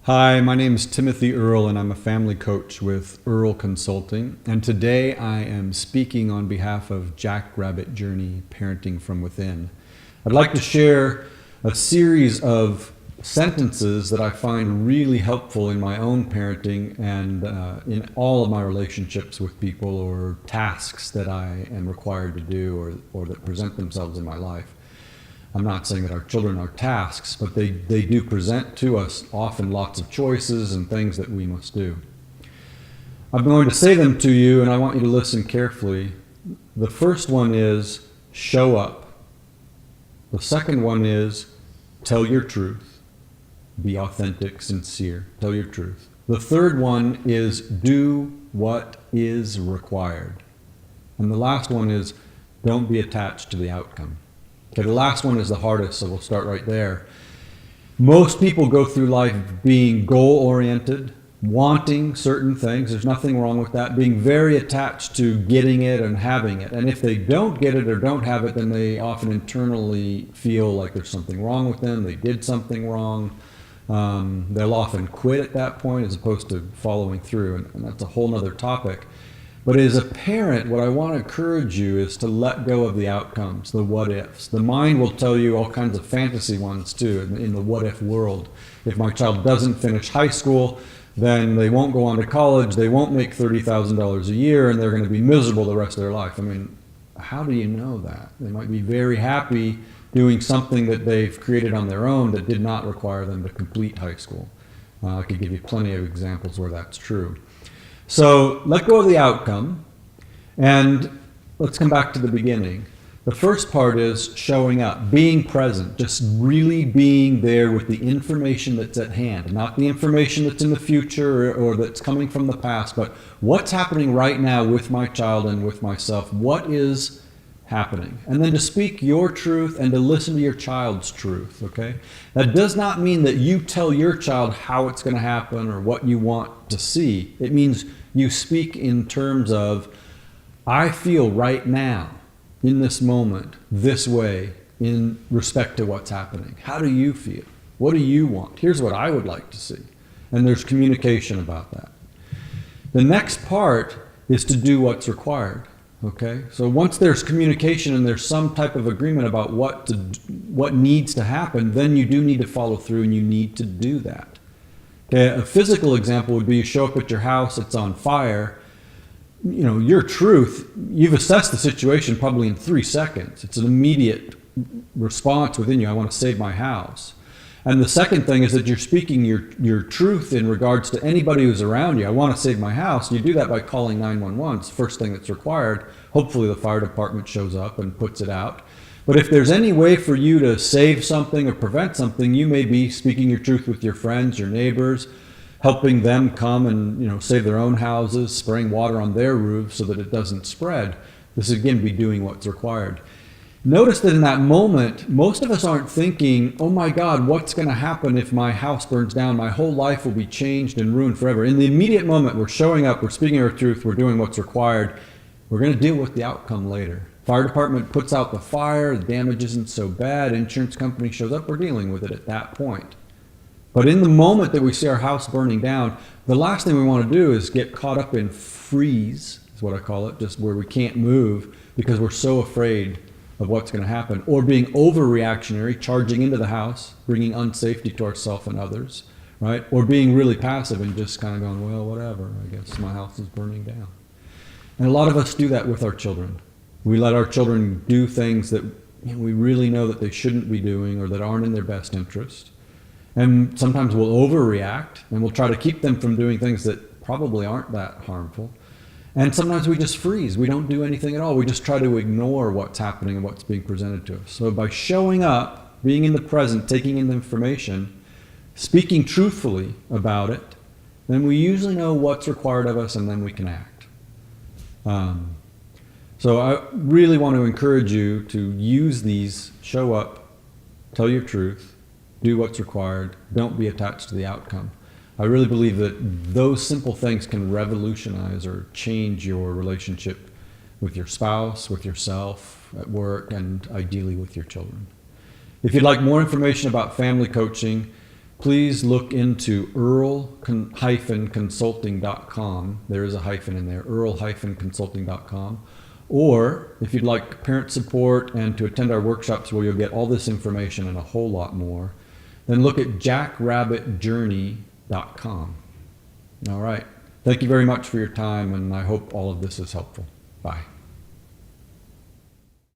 Hi, my name is Timothy Earl, and I'm a family coach with Earl Consulting. And today I am speaking on behalf of Jackrabbit Journey Parenting from Within. I'd like to share a series of sentences that I find really helpful in my own parenting and in all of my relationships with people or tasks that I am required to do or that present themselves in my life. I'm not saying that our children are tasks, but they do present to us often lots of choices and things that we must do. I'm going to say them to you, and I want you to listen carefully. The first one is show up. The second one is tell your truth. Be authentic, sincere. Tell your truth. The third one is do what is required. And the last one is don't be attached to the outcome. Okay, the last one is the hardest, so we'll start right there. Most people go through life being goal-oriented, wanting certain things. There's nothing wrong with that. Being very attached to getting it and having it. And if they don't get it or don't have it, then they often internally feel like there's something wrong with them. They did something wrong. They'll often quit at that point as opposed to following through. And that's a whole other topic. But as a parent, what I want to encourage you is to let go of the outcomes, the what ifs. The mind will tell you all kinds of fantasy ones too in the what if world. If my child doesn't finish high school, then they won't go on to college, they won't make $30,000 a year, and they're going to be miserable the rest of their life. I mean, how do you know that? They might be very happy doing something that they've created on their own that did not require them to complete high school. I could give you plenty of examples where that's true. So let go of the outcome, and let's come back to the beginning. The first part is showing up, being present, just really being there with the information that's at hand, not the information that's in the future or that's coming from the past, but what's happening right now with my child and with myself. What is happening? And then to speak your truth and to listen to your child's truth, okay? That does not mean that you tell your child how it's going to happen or what you want to see. It means you speak in terms of, I feel right now, in this moment, this way, in respect to what's happening. How do you feel? What do you want? Here's what I would like to see. And there's communication about that. The next part is to do what's required. Okay, so once there's communication and there's some type of agreement about what needs to happen, then you do need to follow through and you need to do that. Okay, a physical example would be you show up at your house, it's on fire. You know, your truth, you've assessed the situation probably in 3 seconds. It's an immediate response within you. I want to save my house. And the second thing is that you're speaking your truth in regards to anybody who's around you. I want to save my house. You do that by calling 911. It's the first thing that's required. Hopefully the fire department shows up and puts it out. But if there's any way for you to save something or prevent something, you may be speaking your truth with your friends, your neighbors, helping them come and save their own houses, spraying water on their roofs so that it doesn't spread. This is again be doing what's required. Notice that in that moment, most of us aren't thinking, oh my God, what's going to happen if my house burns down? My whole life will be changed and ruined forever. In the immediate moment, we're showing up, we're speaking our truth, we're doing what's required. We're going to deal with the outcome later. Fire department puts out the fire, the damage isn't so bad, insurance company shows up, we're dealing with it at that point. But in the moment that we see our house burning down, the last thing we want to do is get caught up in freeze, is what I call it, just where we can't move because we're so afraid of what's going to happen, or being overreactionary, charging into the house, bringing unsafety to ourselves and others, right? Or being really passive and just kind of going, well, whatever, I guess my house is burning down. And a lot of us do that with our children. We let our children do things that we really know that they shouldn't be doing or that aren't in their best interest. And sometimes we'll overreact and we'll try to keep them from doing things that probably aren't that harmful. And sometimes we just freeze. We don't do anything at all. We just try to ignore what's happening and what's being presented to us. So by showing up, being in the present, taking in the information, speaking truthfully about it, then we usually know what's required of us and then we can act. So I really want to encourage you to use these, show up, tell your truth, do what's required, don't be attached to the outcome. I really believe that those simple things can revolutionize or change your relationship with your spouse, with yourself, at work, and ideally with your children. If you'd like more information about family coaching, please look into earl-consulting.com. There is a hyphen in there, earl-consulting.com. Or if you'd like parent support and to attend our workshops where you'll get all this information and a whole lot more, then look at jackrabbitjourney.com. All right. Thank you very much for your time, and I hope all of this is helpful. Bye.